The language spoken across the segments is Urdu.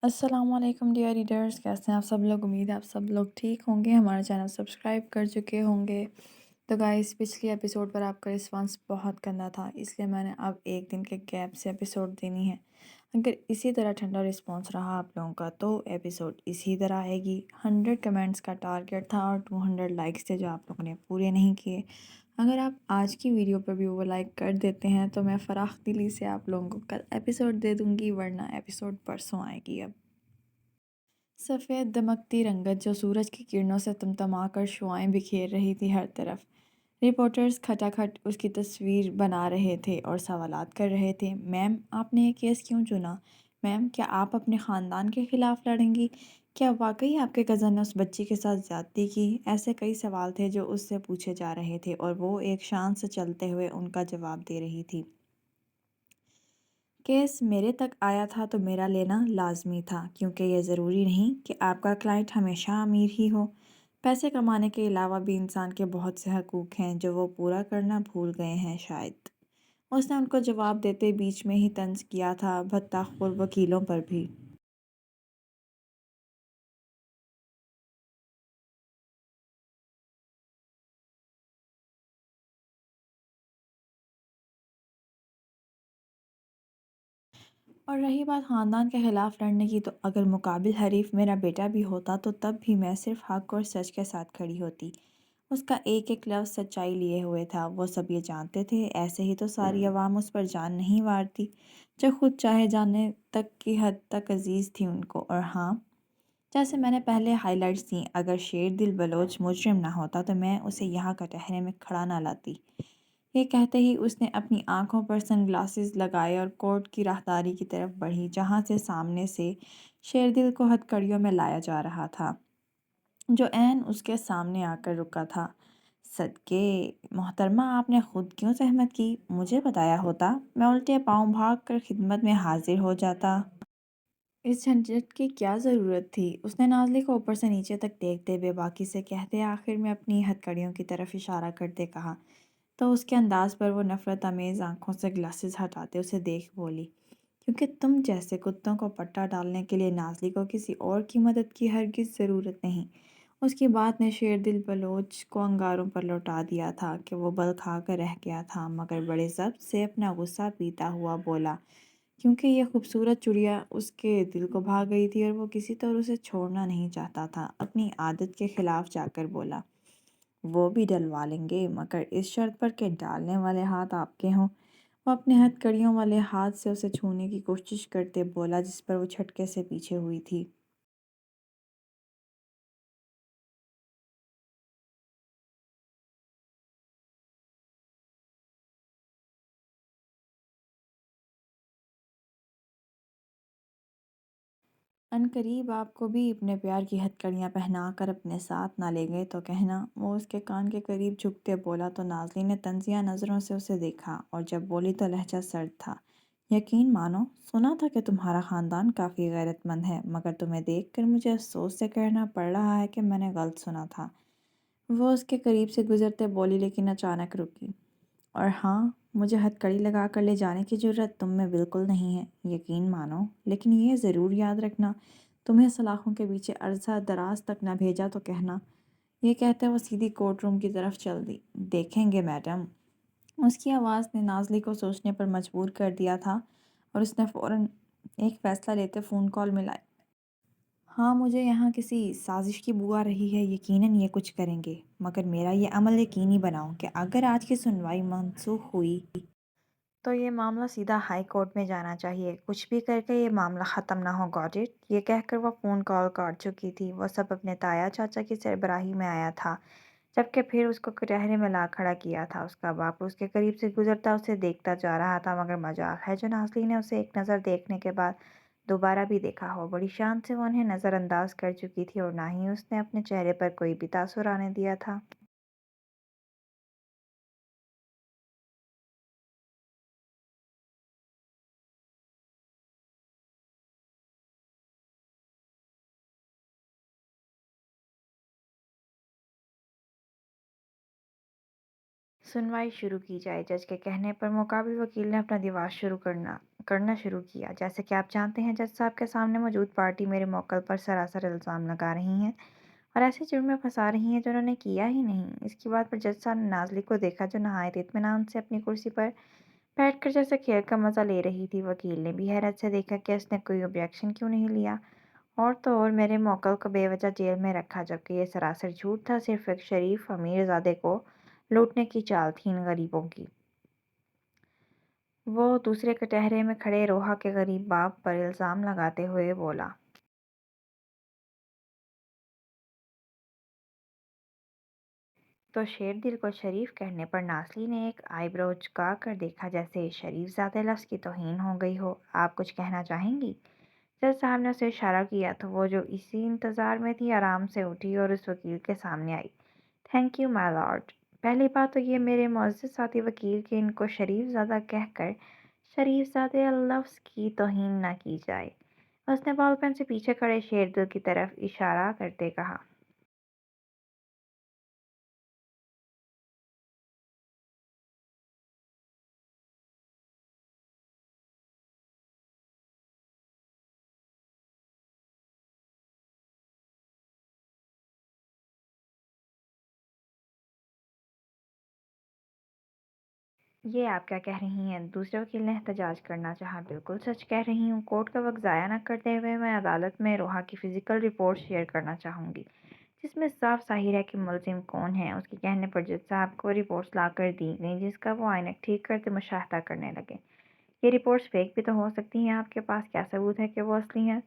السلام علیکم ڈیئر ریڈرز، کیسے ہیں آپ سب لوگ؟ امید ہے آپ سب لوگ ٹھیک ہوں گے، ہمارا چینل سبسکرائب کر چکے ہوں گے۔ تو گائز، پچھلی ایپیسوڈ پر آپ کا رسپانس بہت گندا تھا، اس لیے میں نے اب ایک دن کے گیپ سے ایپیسوڈ دینی ہے۔ اگر اسی طرح ٹھنڈا رسپانس رہا آپ لوگوں کا تو ایپیسوڈ اسی طرح آئے گی۔ 100 کمنٹس کا ٹارگٹ تھا اور 200 لائکس تھے جو آپ لوگوں نے پورے نہیں کیے۔ اگر آپ آج کی ویڈیو پر بھی وہ لائک کر دیتے ہیں تو میں فراخ دلی سے آپ لوگوں کو کل ایپیسوڈ دے دوں گی، ورنہ ایپیسوڈ پرسوں آئے گی۔ اب سفید دمکتی رنگت جو سورج کی کرنوں سے تمتما کر شعاعیں بکھیر رہی تھی ہر طرف۔ رپورٹرز کھٹا کھٹ اس کی تصویر بنا رہے تھے اور سوالات کر رہے تھے۔ میم، آپ نے یہ کیس کیوں چنا؟ میم، کیا آپ اپنے خاندان کے خلاف لڑیں گی؟ کیا واقعی آپ کے کزن نے اس بچی کے ساتھ زیادتی کی؟ ایسے کئی سوال تھے جو اس سے پوچھے جا رہے تھے اور وہ ایک شان سے چلتے ہوئے ان کا جواب دے رہی تھی۔ کیس میرے تک آیا تھا تو میرا لینا لازمی تھا، کیونکہ یہ ضروری نہیں کہ آپ کا کلائنٹ ہمیشہ امیر ہی ہو۔ پیسے کمانے کے علاوہ بھی انسان کے بہت سے حقوق ہیں جو وہ پورا کرنا بھول گئے ہیں شاید۔ اس نے ان کو جواب دیتے بیچ میں ہی طنز کیا تھا، بدتخور وکیلوں پر بھی۔ اور رہی بات خاندان کے خلاف لڑنے کی، تو اگر مقابل حریف میرا بیٹا بھی ہوتا تو تب بھی میں صرف حق اور سچ کے ساتھ کھڑی ہوتی۔ اس کا ایک ایک لفظ سچائی لیے ہوئے تھا، وہ سب یہ جانتے تھے۔ ایسے ہی تو ساری عوام اس پر جان نہیں وارتی جو خود چاہے جانے تک کی حد تک عزیز تھی ان کو۔ اور ہاں، جیسے میں نے پہلے ہائی لائٹس دیں، اگر شیر دل بلوچ مجرم نہ ہوتا تو میں اسے یہاں کٹہرے میں کھڑا نہ لاتی۔ یہ کہتے ہی اس نے اپنی آنکھوں پر سن گلاسز لگائے اور کورٹ کی راہداری کی طرف بڑھی، جہاں سے سامنے سے شیردل کو ہتھکڑیوں میں لایا جا رہا تھا، جو عین اس کے سامنے آ کر رکا تھا۔ صدقے محترمہ، آپ نے خود کیوں زحمت کی؟ مجھے بتایا ہوتا، میں الٹے پاؤں بھاگ کر خدمت میں حاضر ہو جاتا۔ اس جھنجھٹ کی کیا ضرورت تھی؟ اس نے نازلی کو اوپر سے نیچے تک دیکھتے ہوئے باقی سے کہتے آخر میں اپنی ہتھکڑیوں کی طرف اشارہ کرتے کہا، تو اس کے انداز پر وہ نفرت آمیز آنکھوں سے گلاسز ہٹاتے اسے دیکھ بولی، کیونکہ تم جیسے کتوں کو پٹا ڈالنے کے لیے نازلی کو کسی اور کی مدد کی ہرگز ضرورت نہیں۔ اس کی بات نے شیردل بلوچ کو انگاروں پر لوٹا دیا تھا کہ وہ بل کھا کر رہ گیا تھا، مگر بڑے ضبط سے اپنا غصہ پیتا ہوا بولا، کیونکہ یہ خوبصورت چڑیا اس کے دل کو بھا گئی تھی اور وہ کسی طور اسے چھوڑنا نہیں چاہتا تھا۔ اپنی عادت کے خلاف جا کر بولا، وہ بھی ڈلوا لیں گے، مگر اس شرط پر کہ ڈالنے والے ہاتھ آپ کے ہوں۔ وہ اپنے ہتھ کڑیوں والے ہاتھ سے اسے چھونے کی کوشش کرتے بولا، جس پر وہ جھٹکے سے پیچھے ہوئی تھی۔ عنقریب آپ کو بھی اپنے پیار کی ہتھکڑیاں پہنا کر اپنے ساتھ نہ لے گئے تو کہنا۔ وہ اس کے کان کے قریب جھکتے بولا تو نازلی نے طنزیہ نظروں سے اسے دیکھا، اور جب بولی تو لہجہ سرد تھا۔ یقین مانو، سنا تھا کہ تمہارا خاندان کافی غیرت مند ہے، مگر تمہیں دیکھ کر مجھے افسوس سے کہنا پڑ رہا ہے کہ میں نے غلط سنا تھا۔ وہ اس کے قریب سے گزرتے بولی، لیکن اچانک رکی۔ اور ہاں، مجھے ہتھکڑی لگا کر لے جانے کی جرأت تم میں بالکل نہیں ہے، یقین مانو، لیکن یہ ضرور یاد رکھنا، تمہیں سلاخوں کے پیچھے عرصہ دراز تک نہ بھیجا تو کہنا۔ یہ کہتے وہ سیدھی کورٹ روم کی طرف چل دی۔ دیکھیں گے میڈم۔ اس کی آواز نے نازلی کو سوچنے پر مجبور کر دیا تھا، اور اس نے فوراً ایک فیصلہ لیتے فون کال ملائی۔ ہاں، مجھے یہاں کسی سازش کی بو آ رہی ہے، یقیناً یہ کچھ کریں گے، مگر میرا یہ عمل یقینی بناؤ کہ اگر آج کی سنوائی منسوخ ہوئی تو یہ معاملہ سیدھا ہائی کورٹ میں جانا چاہیے، کچھ بھی کر کے یہ معاملہ ختم نہ ہو، گاٹ اٹ؟ یہ کہہ کر وہ فون کال کاٹ چکی تھی۔ وہ سب اپنے تایا چاچا کی سربراہی میں آیا تھا، جبکہ پھر اس کو کٹہرے میں لا کھڑا کیا تھا۔ اس کا باپ اس کے قریب سے گزرتا اسے دیکھتا جا رہا تھا، مگر مجال ہے جو نازلی نے اسے ایک نظر دیکھنے کے بعد دوبارہ بھی دیکھا ہو۔ بڑی شان سے وہ انہیں نظر انداز کر چکی تھی، اور نہ ہی اس نے اپنے چہرے پر کوئی بھی تاثر آنے دیا تھا۔ سنوائی شروع کی جائے۔ جج کے کہنے پر مقابل وکیل نے اپنا دیواز شروع کرنا کرنا شروع کیا۔ جیسے کہ آپ جانتے ہیں، جج صاحب کے سامنے موجود پارٹی میرے موکل پر سراسر الزام لگا رہی ہیں اور ایسے جرم میں پھنسا رہی ہیں جو انہوں نے کیا ہی نہیں۔ اس کی بات پر جج صاحب نے نازلی کو دیکھا جو نہایت اطمینان سے اپنی کرسی پر بیٹھ کر جیسے کھیل کا مزہ لے رہی تھی۔ وکیل نے بھی حیرت سے دیکھا کہ اس نے کوئی آبجیکشن کیوں نہیں لیا، اور تو اور میرے موکل کو بے وجہ جیل میں رکھا، جبکہ یہ سراسر جھوٹ تھا، صرف ایک شریف امیر زادے کو لوٹنے کی چال تھی ان غریبوں کی۔ وہ دوسرے کٹہرے میں کھڑے روحا کے غریب باپ پر الزام لگاتے ہوئے بولا۔ تو شیر دل کو شریف کہنے پر ناسلی نے ایک آئی برو جھکا کر دیکھا، جیسے شریف زادہ لفظ کی توہین ہو گئی ہو۔ آپ کچھ کہنا چاہیں گی؟ جج صاحب نے اسے اشارہ کیا تو وہ جو اسی انتظار میں تھی آرام سے اٹھی اور اس وکیل کے سامنے آئی۔ Thank you my lord. پہلی بات تو یہ میرے معزز ساتھی وکیل کہ ان کو شریف زادہ کہہ کر شریف زادہ لفظ کی توہین نہ کی جائے۔ اس نے بال پین سے پیچھے کھڑے شیر دل کی طرف اشارہ کرتے کہا۔ یہ آپ کیا کہہ رہی ہیں؟ دوسرے وکیل نے احتجاج کرنا چاہا۔ بالکل سچ کہہ رہی ہوں۔ کورٹ کا وقت ضائع نہ کرتے ہوئے میں عدالت میں روحا کی فزیکل رپورٹ شیئر کرنا چاہوں گی، جس میں صاف ظاہر ہے کہ ملزم کون ہے۔ اس کے کہنے پر جج صاحب کو رپورٹس لا کر دی گئیں، جس کا وہ آئینک ٹھیک کرتے مشاہدہ کرنے لگے۔ یہ رپورٹس فیک بھی تو ہو سکتی ہیں، آپ کے پاس کیا ثبوت ہے کہ وہ اصلی ہیں؟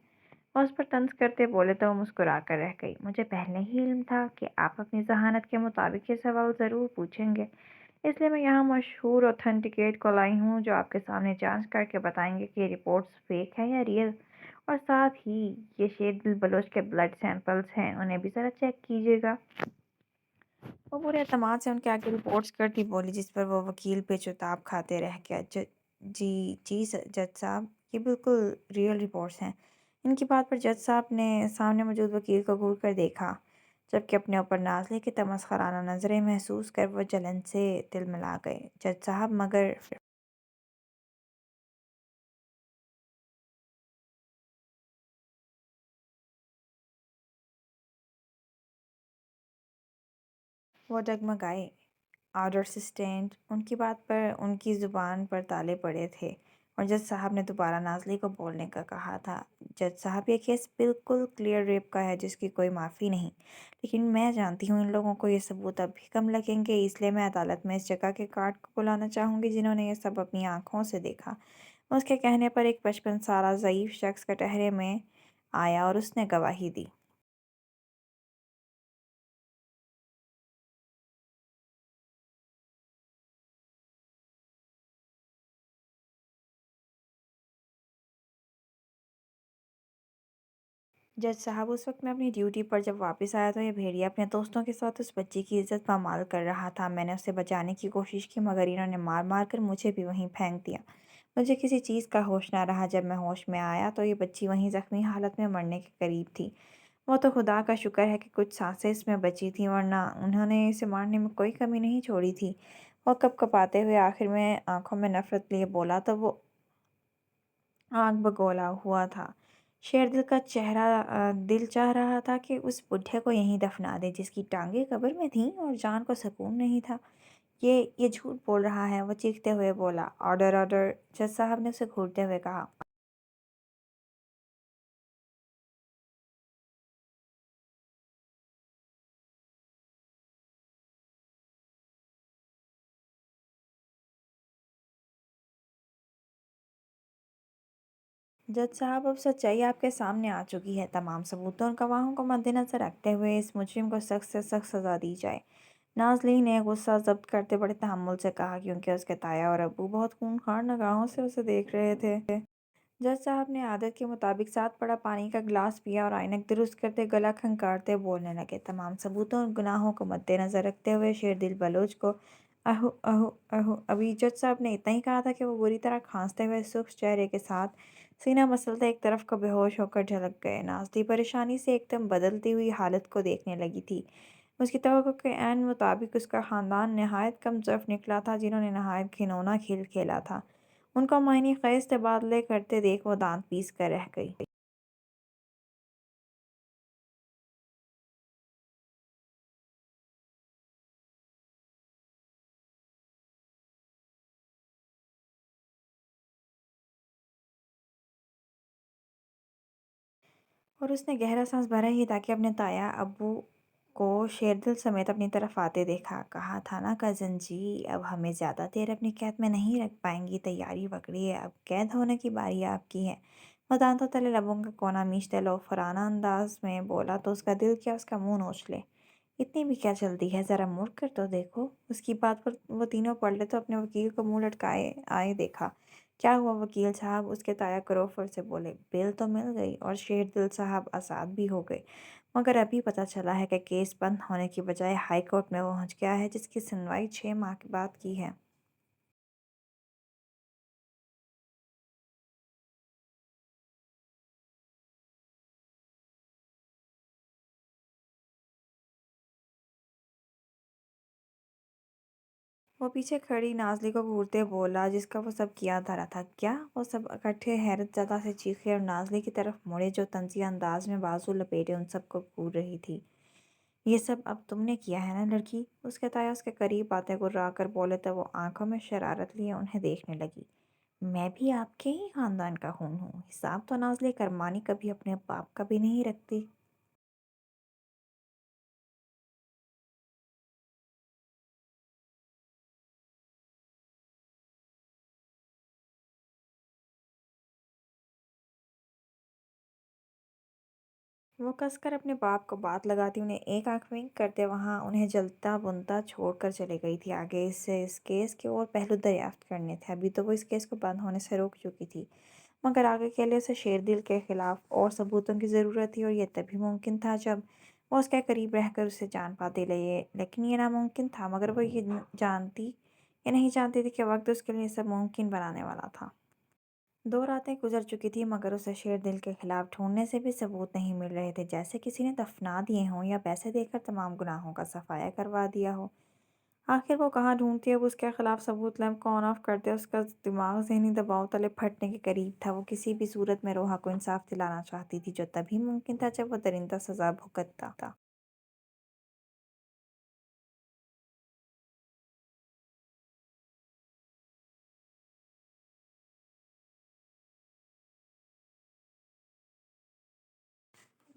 وہ اس پر طنز کرتے بولے تو وہ مسکرا کر رہ گئی۔ مجھے پہلے ہی علم تھا کہ آپ اپنی ذہانت کے مطابق یہ سوال ضرور پوچھیں گے، اس لیے میں یہاں مشہور اوتھینٹیکیٹ کو لائی ہوں جو آپ کے سامنے جانچ کر کے بتائیں گے کہ یہ رپورٹس فیک ہیں یا ریئل۔ اور ساتھ ہی یہ شیر دل بلوچ کے بلڈ سیمپلز ہیں، انہیں بھی ذرا چیک کیجیے گا۔ وہ پورے اعتماد سے ان کے آگے رپورٹس کرتی بولی، جس پر وہ وکیل بے چتاب کھاتے رہ گیا۔ جی جی جج صاحب، یہ بالکل ریئل رپورٹس ہیں۔ ان کی بات پر جج صاحب نے سامنے موجود وکیل کو گھور کر دیکھا، جبکہ اپنے اوپر نازلے کی تمسخرانہ نظریں محسوس کر وہ جلن سے تلملا گئے۔ جج صاحب، مگر وہ ڈگمگائے۔ Order sustained. ان کی بات پر ان کی زبان پر تالے پڑے تھے اور جج صاحب نے دوبارہ نازلی کو بولنے کا کہا تھا۔ جج صاحب، یہ کیس بالکل کلیئر ریپ کا ہے جس کی کوئی معافی نہیں، لیکن میں جانتی ہوں ان لوگوں کو یہ ثبوت اب بھی کم لگیں گے، اس لیے میں عدالت میں اس جگہ کے کارڈ کو بلانا چاہوں گی جنہوں نے یہ سب اپنی آنکھوں سے دیکھا۔ اس کے کہنے پر ایک 55 سالہ ضعیف شخص کٹہرے میں آیا اور اس نے گواہی دی۔ جج صاحب، اس وقت میں اپنی ڈیوٹی پر جب واپس آیا تو یہ بھیڑیا اپنے دوستوں کے ساتھ اس بچی کی عزت پامال کر رہا تھا۔ میں نے اسے بچانے کی کوشش کی، مگر انہوں نے مار مار کر مجھے بھی وہیں پھینک دیا۔ مجھے کسی چیز کا ہوش نہ رہا۔ جب میں ہوش میں آیا تو یہ بچی وہیں زخمی حالت میں مرنے کے قریب تھی۔ وہ تو خدا کا شکر ہے کہ کچھ سانسیں اس میں بچی تھیں، ورنہ انہوں نے اسے مارنے میں کوئی کمی نہیں چھوڑی تھی۔ وہ کپ کپاتے ہوئے آخر میں آنکھوں میں نفرت لیے بولا تو وہ آنکھ بگولا ہوا تھا۔ شیر دل کا دل چاہ رہا تھا کہ اس بڈھے کو یہیں دفنا دے جس کی ٹانگیں قبر میں تھیں اور جان کو سکون نہیں تھا۔ یہ جھوٹ بول رہا ہے، وہ چیختے ہوئے بولا۔ آرڈر آرڈر، جج صاحب نے اسے گھورتے ہوئے کہا۔ جج صاحب، اب سچائی آپ کے سامنے آ چکی ہے۔ تمام ثبوتوں اور گواہوں کو مد نظر رکھتے ہوئے اس مجرم کو سخت سے سخت سزا دی جائے۔ نازلی نے غصہ ضبط کرتے بڑے تحمل سے کہا، کیونکہ اس کے تایا اور ابو بہت خونخوار نگاہوں سے اسے دیکھ رہے تھے۔ جج صاحب نے عادت کے مطابق 7 بڑا پانی کا گلاس پیا اور آئینک درست کرتے گلا کھنکارتے بولنے لگے۔ تمام ثبوتوں اور گناہوں کو مد نظر رکھتے ہوئے شیر دل بلوچ کو اہو اہو اہو۔ ابھی جج صاحب نے اتنا ہی کہا تھا کہ وہ بری طرح کھانستے ہوئے سرخ چہرے کے ساتھ سینہ مسلتے ایک طرف کو بے ہوش ہو کر جھلک گئے۔ نازلی پریشانی سے ایک دم بدلتی ہوئی حالت کو دیکھنے لگی تھی۔ اس کی توقع کے عین مطابق اس کا خاندان نہایت کم ظرف نکلا تھا، جنہوں نے نہایت گھنونا کھیل کھیلا تھا۔ ان کو معنی خیز تبادلے کرتے دیکھ وہ دانت پیس کر رہ گئی۔ اور اس نے گہرا سانس بھرا ہی تاکہ اپنے تایا ابو کو شیردل سمیت اپنی طرف آتے دیکھا۔ کہا تھا نا کزن جی، اب ہمیں زیادہ دیر اپنی قید میں نہیں رکھ پائیں گی، تیاری پکڑی ہے، اب قید ہونے کی باری آپ کی ہے۔ وہ دانتوں تلے لبوں کا کونا میچتے لوفرانہ انداز میں بولا تو اس کا دل کیا اس کا منہ نوچ لے۔ اتنی بھی کیا جلدی ہے، ذرا مڑ کر تو دیکھو۔ اس کی بات پر وہ تینوں پڑھے تو اپنے وکیل کو منہ لٹکائے آئے دیکھا۔ کیا ہوا وکیل صاحب؟ اس کے تایا کروفر سے بولے۔ بیل تو مل گئی اور شیر دل صاحب آزاد بھی ہو گئے، مگر ابھی پتہ چلا ہے کہ کیس بند ہونے کی بجائے ہائی کورٹ میں پہنچ گیا ہے، جس کی سنوائی 6 ماہ کے بعد کی ہے۔ وہ پیچھے کھڑی نازلی کو گھورتے بولا، جس کا وہ سب کیا دھرا تھا۔ کیا؟ وہ سب اکٹھے حیرت زدہ سے چیخے اور نازلی کی طرف مڑے جو طنزیہ انداز میں بازو لپیٹے ان سب کو گھور رہی تھی۔ یہ سب اب تم نے کیا ہے نا لڑکی؟ اس کے تایا اس کے قریب آتے گرا کر بولے تو وہ آنکھوں میں شرارت لیے انہیں دیکھنے لگی۔ میں بھی آپ کے ہی خاندان کا خون ہوں، حساب تو نازلی کرمانی کبھی اپنے باپ کا بھی نہیں رکھتی۔ وہ کس کر اپنے باپ کو بات لگاتی انہیں ایک آنکھ ونک کرتے وہاں انہیں جلتا بنتا چھوڑ کر چلے گئی تھی۔ آگے سے اس کیس کے اور پہلو دریافت کرنے تھے، ابھی تو وہ اس کیس کو بند ہونے سے روک چکی تھی، مگر آگے کے لیے اسے شیردل کے خلاف اور ثبوتوں کی ضرورت تھی، اور یہ تبھی ممکن تھا جب وہ اس کے قریب رہ کر اسے جان پاتی لے۔ لیکن یہ ناممکن تھا، مگر وہ یہ جانتی یا نہیں جانتی تھی کہ وقت اس کے لیے سب ممکن بنانے والا تھا۔ 2 راتیں گزر چکی تھیں مگر اسے شیر دل کے خلاف ڈھونڈنے سے بھی ثبوت نہیں مل رہے تھے، جیسے کسی نے دفنا دیے ہوں یا پیسے دے کر تمام گناہوں کا صفایا کروا دیا ہو۔ آخر وہ کہاں ڈھونڈتی؟ اب اس کے خلاف ثبوت لیمپ کو آن آف کرتے اس کا دماغ ذہنی دباؤ تلے پھٹنے کے قریب تھا۔ وہ کسی بھی صورت میں روحا کو انصاف دلانا چاہتی تھی، جو تبھی ممکن تھا جب وہ درندہ سزا بھگتتا تھا۔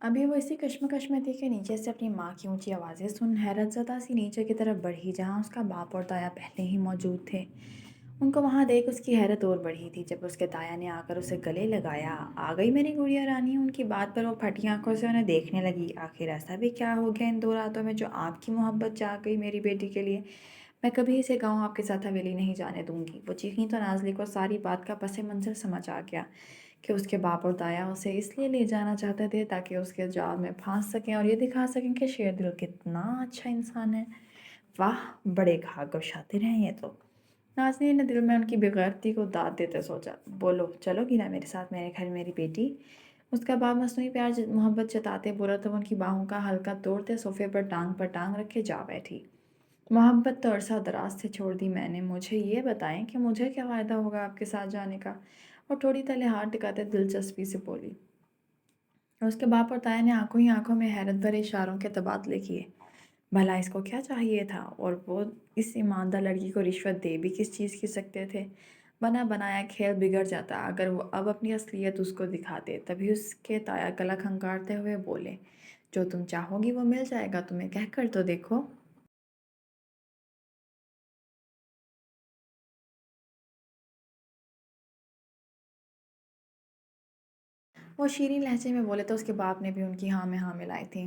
ابھی وہ اسی کشمکش میں تھی کہ نیچے سے اپنی ماں کی اونچی آوازیں سن حیرت زدہ سی نیچے کی طرف بڑھی، جہاں اس کا باپ اور تایا پہلے ہی موجود تھے۔ ان کو وہاں دیکھ اس کی حیرت اور بڑھی تھی جب اس کے تایا نے آ کر اسے گلے لگایا۔ آ گئی میری گڑیا رانی؟ ان کی بات پر وہ پھٹی آنکھوں سے انہیں دیکھنے لگی۔ آخر ایسا بھی کیا ہو گیا ان 2 راتوں میں جو آپ کی محبت جاگ گئی میری بیٹی کے لیے؟ میں کبھی اسے گاؤں آپ کے ساتھ حویلی نہیں جانے دوں گی۔ وہ چیخیں تو نازلی کو ساری بات کا پس منظر سمجھ آ گیا کہ اس کے باپ اور تایا اسے اس لیے لے جانا چاہتے تھے تاکہ اس کے جال میں پھانس سکیں اور یہ دکھا سکیں کہ شیردل کتنا اچھا انسان ہے۔ واہ، بڑے گھاگ و شاطر ہیں یہ تو۔ نازنین نے دل میں ان کی بےغیرتی کو داد دیتے سوچا۔ بولو، چلو گی نا میرے ساتھ میرے گھر میری بیٹی؟ اس کا باپ مصنوعی پیار محبت جتاتے بولا تو ان کی باہوں کا حلقہ توڑتے صوفے پر ٹانگ رکھے جا بیٹھی۔ محبت تو عرصہ دراز سے چھوڑ دی میں نے، مجھے یہ بتائیں کہ مجھے کیا فائدہ ہوگا آپ کے ساتھ جانے کا؟ اور تھوڑی تلے ہاتھ ٹکاتے دلچسپی سے بولی۔ اس کے باپ اور تایا نے آنکھوں ہی آنکھوں میں حیرت بھرے اشاروں کے تبادلے کیے۔ بھلا اس کو کیا چاہیے تھا؟ اور وہ اس ایماندار لڑکی کو رشوت دے بھی کس چیز کی سکتے تھے؟ بنا بنایا کھیل بگڑ جاتا اگر وہ اب اپنی اصلیت اس کو دکھاتے۔ تبھی اس کے تایا گلا کھنگارتے ہوئے بولے، جو تم چاہو گی وہ مل جائے گا، تمہیں کہہ کر تو دیکھو۔ وہ شیریں لہجے میں بولے تو اس کے باپ نے بھی ان کی ہاں میں ہاں ملائی تھی۔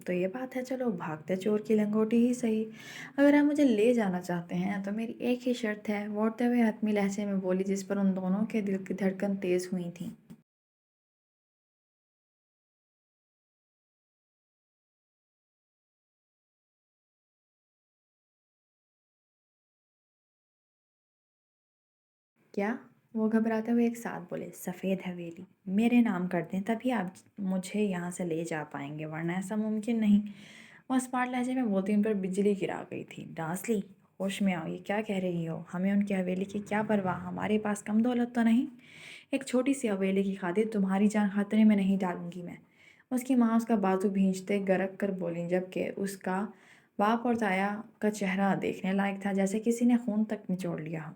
تو یہ بات ہے، چلو بھاگتے چور کی لنگوٹی ہی صحیح۔ اگر آپ مجھے لے جانا چاہتے ہیں تو میری ایک ہی شرط ہے، وہ ہوئے حتمی لہجے میں بولی، جس پر ان دونوں کے دل کی دھڑکن تیز ہوئی تھی۔ کیا؟ وہ گھبراتے ہوئے ایک ساتھ بولے۔ سفید حویلی میرے نام کر دیں تبھی آپ مجھے یہاں سے لے جا پائیں گے، ورنہ ایسا ممکن نہیں۔ وہ اسمارٹ لہجے میں بولتی ان پر بجلی گرا گئی تھی۔ نازلی، ہوش میں آؤ، یہ کیا کہہ رہی ہو؟ ہمیں ان کی حویلی کی کیا پرواہ، ہمارے پاس کم دولت تو نہیں؟ ایک چھوٹی سی حویلی کی خاطر تمہاری جان خطرے میں نہیں ڈالوں گی میں۔ اس کی ماں اس کا بازو بھینچتے گرک کر بولیں، جبکہ اس کا باپ اور تایا کا چہرہ دیکھنے لائق تھا، جیسے کسی نے خون تک نچوڑ لیا ہو۔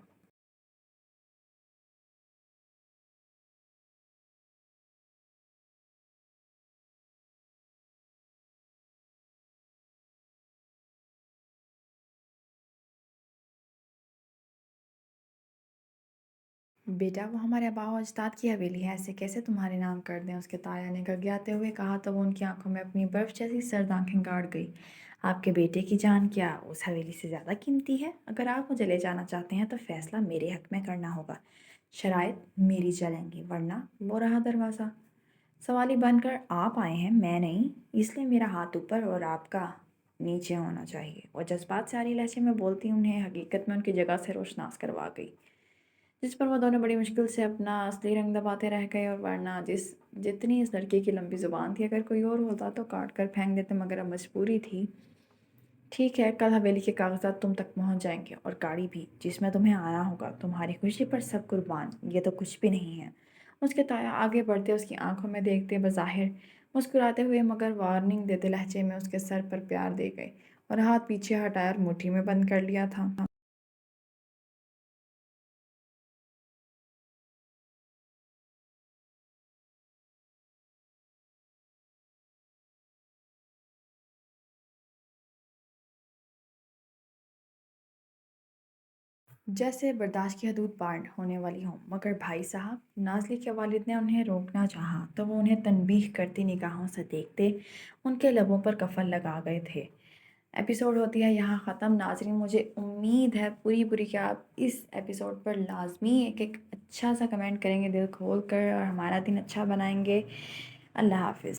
بیٹا وہ ہمارے آباء و اجداد کی حویلی ہے، ایسے کیسے تمہارے نام کر دیں؟ اس کے تایا نے گھگھیاتے ہوئے کہا تو وہ ان کی آنکھوں میں اپنی برف جیسی سرد آنکھیں گاڑ گئی۔ آپ کے بیٹے کی جان کیا اس حویلی سے زیادہ قیمتی ہے؟ اگر آپ مجھے لے جانا چاہتے ہیں تو فیصلہ میرے حق میں کرنا ہوگا، شرائط میری چلیں گی، ورنہ وہ رہا دروازہ۔ سوالی بن کر آپ آئے ہیں، میں نہیں، اس لیے میرا ہاتھ اوپر اور آپ کا نیچے ہونا چاہیے۔ وہ جذبات سے عاری لہجے میں بولتی انہیں حقیقت میں ان کی جگہ سے روشناس کروا گئی، جس پر وہ دونوں بڑی مشکل سے اپنا اصلی رنگ دباتے رہ گئے، اور ورنہ جتنی اس لڑکی کی لمبی زبان تھی، اگر کوئی اور ہوتا تو کاٹ کر پھینک دیتے، مگر اب مجبوری تھی۔ ٹھیک ہے، کل حویلی کے کاغذات تم تک پہنچ جائیں گے، اور گاڑی بھی جس میں تمہیں آنا ہوگا۔ تمہاری خوشی پر سب قربان، یہ تو کچھ بھی نہیں ہے۔ اس کے تایا آگے بڑھتے، اس کی آنکھوں میں دیکھتے، بظاہر مسکراتے ہوئے مگر وارننگ دیتے لہجے میں اس کے سر پر پیار دے گئے، اور ہاتھ پیچھے ہٹایا اور مٹھی میں بند کر لیا تھا۔ جیسے برداشت کی حدود پار ہونے والی ہوں، مگر بھائی صاحب، نازلی کے والد نے انہیں روکنا چاہا تو وہ انہیں تنبیہ کرتی نگاہوں سے دیکھتے ان کے لبوں پر قفل لگا گئے تھے۔ ایپیسوڈ ہوتی ہے یہاں ختم۔ ناظرین، مجھے امید ہے پوری پوری کہ آپ اس ایپیسوڈ پر لازمی ایک اچھا سا کمنٹ کریں گے دل کھول کر، اور ہمارا دن اچھا بنائیں گے۔ اللہ حافظ۔